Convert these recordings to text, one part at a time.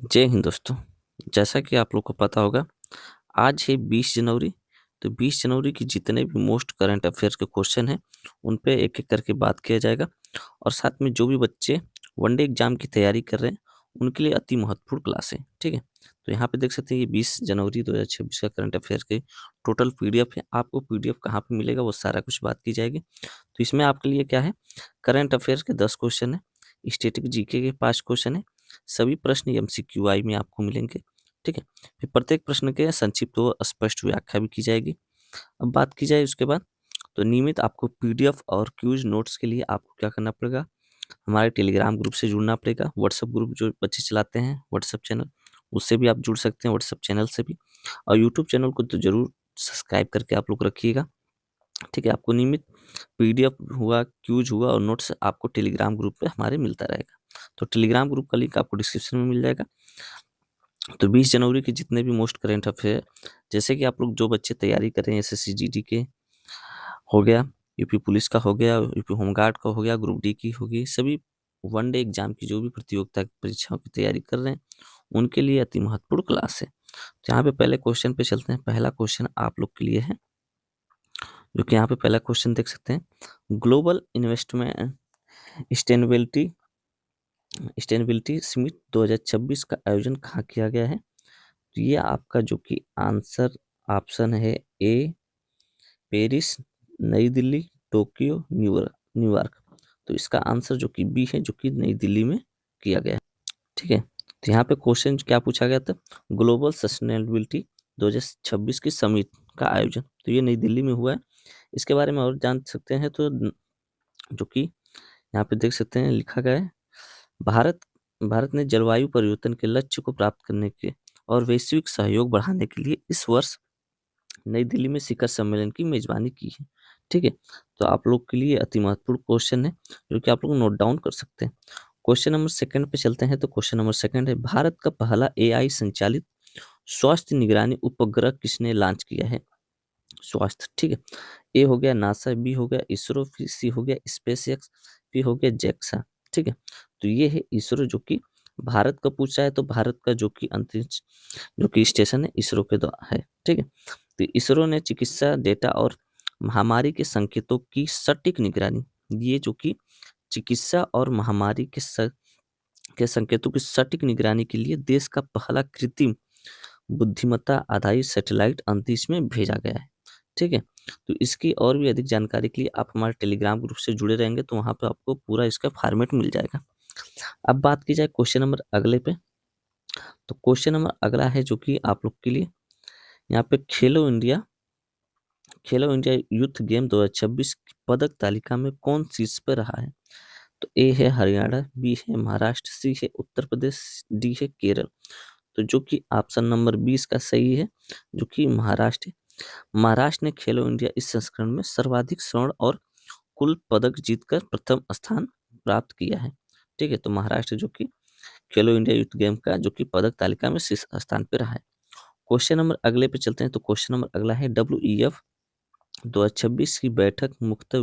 जय हिंद दोस्तों। जैसा कि आप लोग को पता होगा, आज है 20 जनवरी। तो 20 जनवरी की जितने भी मोस्ट करंट अफेयर्स के क्वेश्चन हैं, उन पे एक-एक करके बात किया जाएगा। और साथ में जो भी बच्चे वनडे एग्जाम की तैयारी कर रहे हैं, उनके लिए अति महत्वपूर्ण क्लास है, ठीक है? तो यहाँ पे देख सकते हैं ये 20 जनवरी 2026 का करंट अफेयर के टोटल पीडीएफ है। आपको पीडीएफ कहाँ पे मिलेगा, वो सारा कुछ बात की जाएगी। तो इसमें आपके लिए क्या है, करंट अफेयर्स के 10 क्वेश्चन है, स्टैटिक जीके के 5 क्वेश्चन है। सभी प्रश्न एमसीक्यूआई में आपको मिलेंगे, ठीक है? फिर प्रत्येक प्रश्न के संक्षिप्त व स्पष्ट व्याख्या भी की जाएगी। अब बात की जाए उसके बाद, तो नियमित आपको पीडीएफ और क्विज नोट्स के लिए आपको क्या करना पड़ेगा, हमारे टेलीग्राम ग्रुप से जुड़ना पड़ेगा। व्हाट्सएप ग्रुप जो बच्चे चलाते हैं, व्हाट्सएप चैनल, उससे भी आप जुड़ सकते हैं, व्हाट्सएप चैनल से भी। और यूट्यूब चैनल को तो जरूर सब्सक्राइब करके आप लोग रखिएगा, ठीक है? आपको नियमित पीडीएफ हुआ, क्यूज हुआ और नोट्स आपको टेलीग्राम ग्रुप पे हमारे मिलता रहेगा। तो टेलीग्राम ग्रुप का लिंक आपको डिस्क्रिप्शन में मिल जाएगा। तो 20 जनवरी के जितने भी मोस्ट करंट अफेयर, जैसे कि आप लोग जो बच्चे तैयारी कर रहे हैं, एसएससी जीडी के हो गया, यूपी पुलिस का हो गया, यूपी होमगार्ड का हो गया, ग्रुप डी की होगी, सभी वनडे एग्जाम की जो भी प्रतियोगिता परीक्षाओं की तैयारी कर रहे हैं, उनके लिए अति महत्वपूर्ण क्लास है। तो यहाँ पे पहले क्वेश्चन पे चलते हैं। पहला क्वेश्चन आप लोग के लिए है, जो कि यहाँ पे पहला क्वेश्चन देख सकते हैं। ग्लोबल इन्वेस्टमेंट स्टेनेबिलिटी स्टेनेबिलिटी समिट 2026 का आयोजन कहाँ किया गया है? तो ये आपका जो कि आंसर ऑप्शन है ए, पेरिस, नई दिल्ली, टोक्यो, न्यूयॉर्क न्यूयॉर्क। तो इसका आंसर जो कि बी है, जो कि नई दिल्ली में किया गया है, ठीक है? तो यहाँ पे क्वेश्चन क्या पूछा गया था, ग्लोबल सस्टेनेबिलिटी 2026 की समिट का आयोजन तो ये नई दिल्ली में हुआ है। इसके बारे में और जान सकते हैं तो जो कि यहाँ पे देख सकते हैं लिखा गया है, भारत भारत ने जलवायु परिवर्तन के लक्ष्य को प्राप्त करने के और वैश्विक सहयोग बढ़ाने के लिए इस वर्ष नई दिल्ली में शिखर सम्मेलन की मेजबानी की है, ठीक है? तो आप लोग के लिए अति महत्वपूर्ण क्वेश्चन है, जो कि आप लोग नोट डाउन कर सकते हैं। क्वेश्चन नंबर सेकंड पे चलते हैं। तो क्वेश्चन नंबर सेकंड है, भारत का पहला एआई संचालित स्वास्थ्य निगरानी उपग्रह किसने लॉन्च किया है? स्वास्थ्य, ठीक है? ए हो गया नासा, बी हो गया इसरो, फिर सी हो गया स्पेस एक्स, पी हो गया जेक्सा, ठीक है? तो ये है इसरो, जो कि भारत का पूछा है, तो भारत का जो कि अंतरिक्ष जो कि स्टेशन है इसरो के द्वारा है, ठीक है? तो इसरो ने चिकित्सा डेटा और महामारी के संकेतों की सटीक निगरानी, ये जो कि चिकित्सा और महामारी के संकेतों की सटीक निगरानी के लिए देश का पहला कृत्रिम बुद्धिमत्ता आधारित सैटेलाइट अंतरिक्ष में भेजा गया है, ठीक है? तो इसकी और भी अधिक जानकारी के लिए आप हमारे टेलीग्राम ग्रुप से जुड़े रहेंगे, तो वहाँ पे आपको पूरा इसका फॉर्मेट मिल जाएगा। अब बात की जाए क्वेश्चन नंबर अगले पे, तो क्वेश्चन नंबर अगला है जो कि आप लोग के लिए यहाँ पे खेलो इंडिया यूथ गेम 2026 की पदक तालिका में कौन शीर्ष पर रहा है? तो ए है हरियाणा, बी है महाराष्ट्र, सी है उत्तर प्रदेश, डी है केरल। तो जो कि ऑप्शन नंबर 20 का सही है, जो कि महाराष्ट्र है। महाराष्ट्र ने खेलो इंडिया इस संस्करण में सर्वाधिक स्वर्ण और कुल पदक जीतकर प्रथम स्थान प्राप्त किया है, ठीक है? तो महाराष्ट्र जो कि खेलो इंडिया यूथ गेम का जो कि पदक तालिका में शीर्ष स्थान पर रहा है। क्वेश्चन नंबर अगले पे चलते हैं। तो क्वेश्चन नंबर अगला है, डब्ल्यूईएफ 2026 की बैठक मुख्य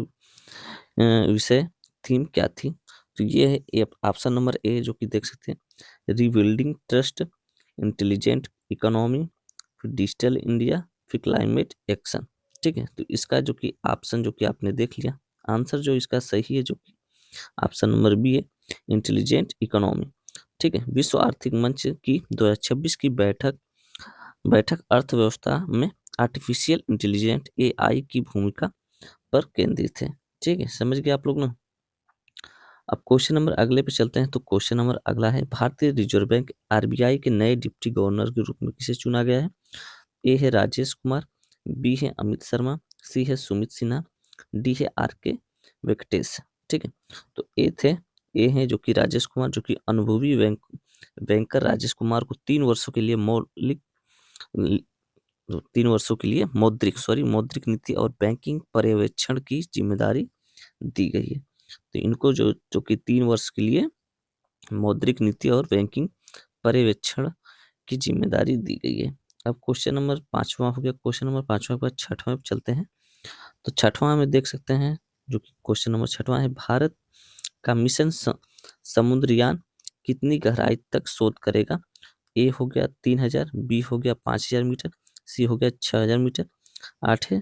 विषय थीम क्या थी? तो ये है ऑप्शन नंबर ए, जो कि देख सकते हैं, रीबिल्डिंग ट्रस्ट, इंटेलिजेंट इकोनॉमी, फिर डिजिटल इंडिया, फिर क्लाइमेट एक्शन, ठीक है? तो इसका जो कि ऑप्शन जो कि आपने देख लिया, आंसर जो इसका सही है, जो कि ऑप्शन नंबर बी है, इंटेलिजेंट इकोनॉमी, ठीक है? विश्व आर्थिक मंच की 2026 की बैठक बैठक अर्थव्यवस्था में आर्टिफिशियल इंटेलिजेंट एआई की भूमिका पर केंद्रित है, ठीक है? समझ गए आप लोग ना? अब क्वेश्चन नंबर अगले पे चलते हैं। तो क्वेश्चन नंबर अगला है, भारतीय रिजर्व बैंक आरबीआई के नए डिप्टी गवर्नर के रूप में किसे चुना गया है? ए है राजेश कुमार, बी है अमित शर्मा, सी है सुमित सिन्हा, डी है आर के वेंकटेश, ठीक है? तो ए है जो कि राजेश कुमार, जो कि अनुभवी बैंकर राजेश कुमार को 3 वर्षों के लिए तो 3 वर्षों के लिए मौद्रिक नीति और बैंकिंग पर्यवेक्षण की जिम्मेदारी दी गई है। तो इनको जो कि 3 वर्ष के लिए मौद्रिक नीति और बैंकिंग पर्यवेक्षण की जिम्मेदारी दी गई है। अब क्वेश्चन नंबर 5वां हो गया। क्वेश्चन नंबर 5वां के बाद 6वां पे चलते हैं। तो 6वां में देख सकते हैं, जो कि क्वेश्चन नंबर 6वां है, भारत का मिशन समुद्रयान कितनी गहराई तक शोध करेगा? ए हो गया 3000, बी हो गया 5000 मीटर, सी हो गया 6000 मीटर, आठ है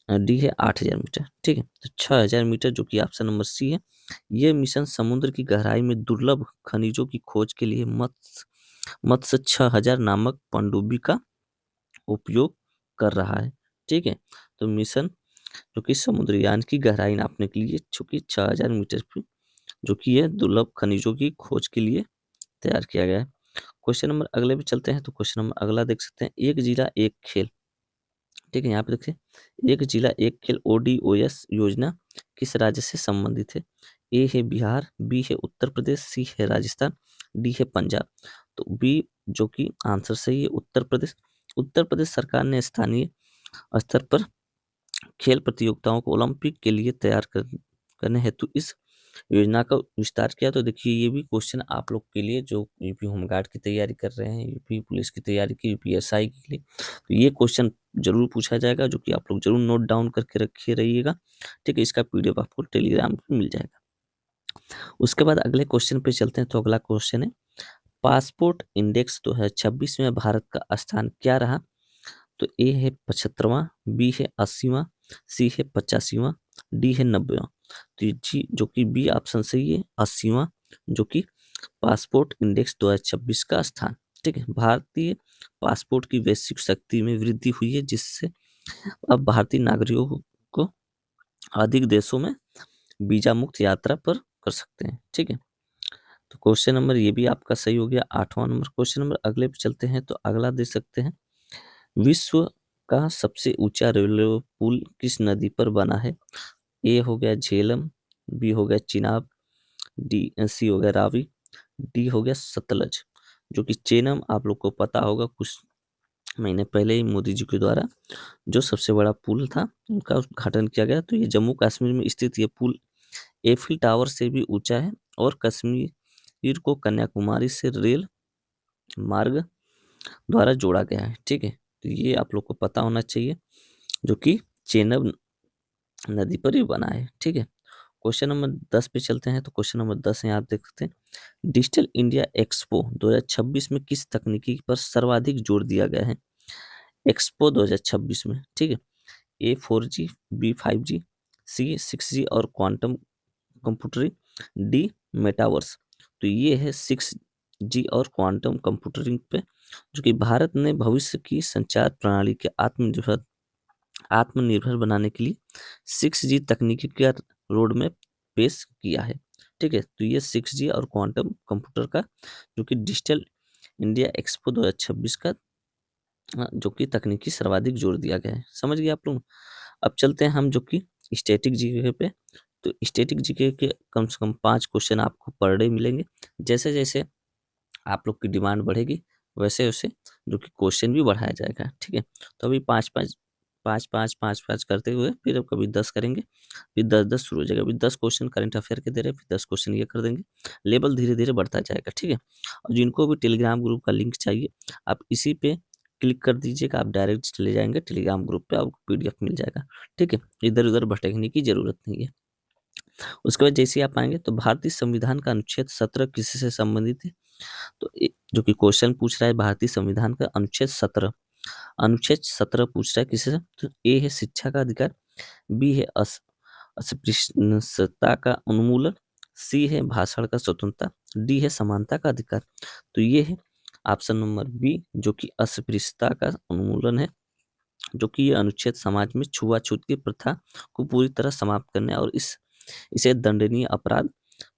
डी है 8000 मीटर। ठीक है, तो 6000 मीटर जो कि ऑप्शन नंबर सी है। ये मिशन समुद्र की गहराई में दुर्लभ खनिजों की खोज के लिए मत्स्य मत्स्य 6000 नामक पनडुब्बी का उपयोग कर रहा है। ठीक है, तो मिशन जो कि समुद्रयान की गहराई नापने के लिए चूंकि 6000 मीटर पे जो कि ये दुर्लभ खनिजों की खोज के लिए तैयार किया गया है। क्वेश्चन नंबर अगले पे चलते हैं, तो क्वेश्चन नंबर अगला देख सकते हैं, एक जिला एक खेल। ठीक है, यहाँ पे देखिए, एक जिला एक खेल ओडीओएस योजना किस राज्य से संबंधित है? ए है बिहार, बी है उत्तर प्रदेश, सी है राजस्थान, डी है पंजाब। तो बी जो कि आंसर सही है, उत्तर प्रदेश। उत्तर प्रदेश सरकार ने स्थानीय स्तर पर खेल प्रतियोगिताओं को ओलंपिक के लिए करने हेतु इस योजना का विस्तार किया। तो देखिए, ये भी क्वेश्चन आप लोग के लिए जो यूपी होमगार्ड की तैयारी कर रहे हैं, यूपी पुलिस की तैयारी की, यूपीएसआई के लिए, तो ये क्वेश्चन जरूर पूछा जाएगा, जो कि आप लोग जरूर नोट डाउन करके रखिए रहिएगा। ठीक है, इसका पीडीएफ आपको टेलीग्राम पे मिल जाएगा। उसके बाद अगले क्वेश्चन पे चलते हैं, तो अगला क्वेश्चन है, पासपोर्ट इंडेक्स 2026 में भारत का स्थान क्या रहा? तो ए है 75वां, बी है 80वां, सी है 85वां, डी है 90वां। तो ये जी जो कि बी ऑप्शन सही है, 80वां, जो कि पासपोर्ट इंडेक्स 2026 का स्थान। ठीक है, भारतीय पासपोर्ट की वैश्विक शक्ति में वृद्धि हुई है, जिससे अब भारतीय नागरिकों को अधिक देशों में वीजा मुक्त यात्रा पर कर सकते हैं। ठीक है, तो क्वेश्चन नंबर ये भी आपका सही हो गया, 8वां नंबर। क्वेश्चन नंबर अगले पे चलते हैं, तो अगला दे सकते हैं, विश्व का सबसे ऊंचा रेलवे पुल किस नदी पर बना है? ए हो गया झेलम, बी हो गया चिनाब, डी सी हो गया रावी, डी हो गया सतलज। जो कि चेनम आप लोग को पता होगा, कुछ महीने पहले ही मोदी जी के द्वारा जो सबसे बड़ा पुल था उनका उद्घाटन किया गया। तो ये जम्मू कश्मीर में स्थित ये पुल एफिल टावर से भी ऊंचा है और कश्मीर को कन्याकुमारी से रेल मार्ग द्वारा जोड़ा गया है। ठीक है, तो ये आप लोग को पता होना चाहिए, जो कि चेनाब नदी पर ही बना है। ठीक है, क्वेश्चन नंबर 10 पे चलते हैं, तो क्वेश्चन नंबर 10 है, आप देख सकते हैं, डिजिटल इंडिया एक्सपो 2026 में किस तकनीकी पर सर्वाधिक जोर दिया गया है? एक्सपो 2026 में। ठीक है, ए 4G, बी 5G, सी 6G और क्वांटम कंप्यूटरिंग, डी मेटावर्स। तो ये है 6G और क्वांटम कंप्यूटरिंग पे, जो कि भारत ने भविष्य की संचार प्रणाली के आत्मनिर्भर बनाने के लिए 6G तकनीकी का रोड मैप पेश किया है। ठीक है, तो ये 6G और क्वांटम कंप्यूटर का जो कि डिजिटल इंडिया एक्सपो 2026 का जो कि तकनीकी सर्वाधिक जोर दिया गया है। समझ गए आप लोग? अब चलते हैं हम जो कि स्टैटिक जीके पे। तो स्टैटिक जीके के कम से कम 5 क्वेश्चन आपको पर डे मिलेंगे। जैसे जैसे आप लोग की डिमांड बढ़ेगी, वैसे वैसे जो कि क्वेश्चन भी बढ़ाया जाएगा। ठीक है, तो अभी 5 5 करते हुए फिर अब कभी 10 करेंगे, फिर 10 10 शुरू हो जाएगा। अभी 10 क्वेश्चन करंट अफेयर के दे रहे हैं, फिर 10 क्वेश्चन ये कर देंगे। लेवल धीरे धीरे बढ़ता जाएगा। ठीक है, और जिनको भी टेलीग्राम ग्रुप का लिंक चाहिए, आप इसी पे क्लिक कर दीजिएगा, आप डायरेक्ट चले जाएंगे टेलीग्राम ग्रुप पे, आपको पीडीएफ मिल जाएगा। ठीक है, इधर उधर भटकने की जरूरत नहीं है। उसके बाद जैसे ही आप आएंगे, तो भारतीय संविधान का अनुच्छेद 17 किससे संबंधित है? तो जो कि क्वेश्चन पूछ रहा है, भारतीय संविधान का अनुच्छेद 17 पूछ रहा है किससे? तो ए है शिक्षा का अधिकार, बी है अस्पृश्यता का उन्मूलन, सी है भाषण का स्वतंत्रता, डी है समानता का अधिकार। तो ये है ऑप्शन नंबर बी, जो कि अस्पृश्यता का उन्मूलन है, जो कि ये अनुच्छेद समाज में छुआछूत की प्रथा को पूरी तरह समाप्त करने और इसे दंडनीय अपराध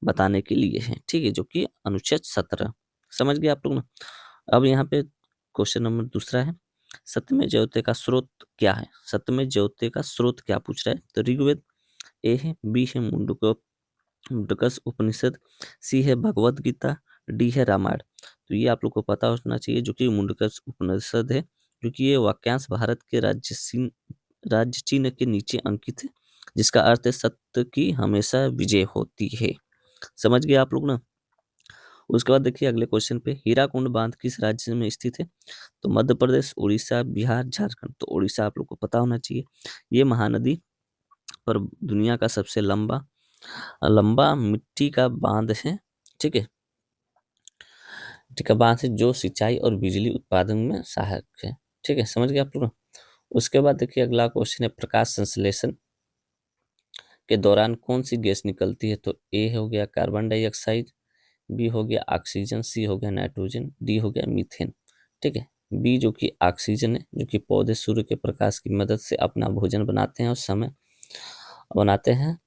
बताने के लिए है। ठीक है, जो कि अनुच्छेद 17। समझ गए आप लोग ना? अब यहाँ पे क्वेश्चन नंबर दूसरा है, सत्यमेव जयते का स्रोत क्या है? सत्यमेव जयते का स्रोत क्या पूछ रहा है? तो ऋग्वेद ए है, बी है मुंडकस उपनिषद, सी है भगवत गीता, डी है रामायण। तो ये आप लोग को पता होना चाहिए, जो कि मुंडकस उपनिषद है, क्योंकि ये वाक्यांश भारत के राज्य चिन्ह के नीचे अंकित है, जिसका अर्थ है सत्य की हमेशा विजय होती है। समझ गए आप लोग ना? उसके बाद देखिए अगले क्वेश्चन पे, हीराकुंड बांध किस राज्य में स्थित है? तो मध्य प्रदेश, उड़ीसा, बिहार, झारखंड। तो उड़ीसा आप लोग को पता होना चाहिए। ये महानदी पर दुनिया का सबसे लंबा लंबा मिट्टी का बांध है। ठीक है, ठीक है, बांध है जो सिंचाई और बिजली उत्पादन में सहायक है। ठीक है, समझ गए आप लोग। उसके बाद देखिए अगला क्वेश्चन है, प्रकाश संश्लेषण के दौरान कौन सी गैस निकलती है? तो ए हो गया कार्बन डाइऑक्साइड, बी हो गया ऑक्सीजन, सी हो गया नाइट्रोजन, डी हो गया मीथेन। ठीक है, बी जो कि ऑक्सीजन है, जो कि पौधे सूर्य के प्रकाश की मदद से अपना भोजन बनाते हैं और समय बनाते हैं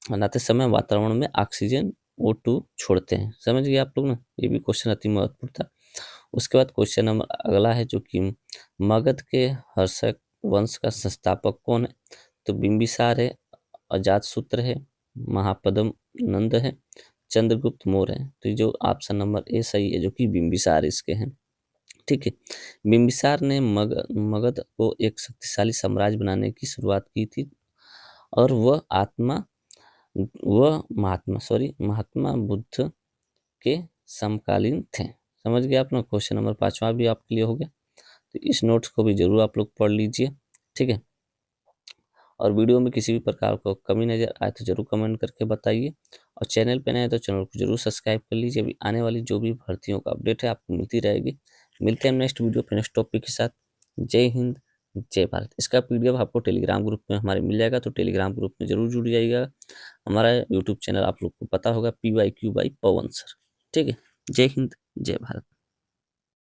बनाते समय वातावरण में ऑक्सीजन O2 छोड़ते हैं। समझ गए आप लोग ना, ये भी क्वेश्चन अति महत्वपूर्ण था। उसके बाद क्वेश्चन नंबर अगला है, जो कि मगध के हर्षक वंश का संस्थापक कौन है? तो बिंबिसार है, अजातशत्रु है, महापद्म नंद है, चंद्रगुप्त मौर्य है। तो ये जो ऑप्शन नंबर ए सही है, जो कि बिंबिसार इसके हैं। ठीक है, बिंबिसार ने मगध को एक शक्तिशाली साम्राज्य बनाने की शुरुआत की थी, और वह महात्मा बुद्ध के समकालीन थे। समझ गए आप ना। क्वेश्चन नंबर 5वां भी आपके लिए हो गया, तो इस नोट्स को भी जरूर आप लोग पढ़ लीजिए। ठीक है, और वीडियो में किसी भी प्रकार को कमी नजर आए तो जरूर कमेंट करके बताइए, और चैनल पे नए हैं तो चैनल को जरूर सब्सक्राइब कर लीजिए। अभी आने वाली जो भी भर्तियों का अपडेट है आपको मिलती रहेगी। मिलते हैं नेक्स्ट वीडियो पे नेक्स्ट टॉपिक के साथ। जय हिंद, जय भारत। इसका पीडीएफ आपको टेलीग्राम ग्रुप में हमारे मिल जाएगा, तो टेलीग्राम ग्रुप में जरूर जुड़ जाइएगा। हमारा यूट्यूब चैनल आप लोग को पता होगा, PYQ बाई पवन सर। ठीक है, जय हिंद, जय भारत।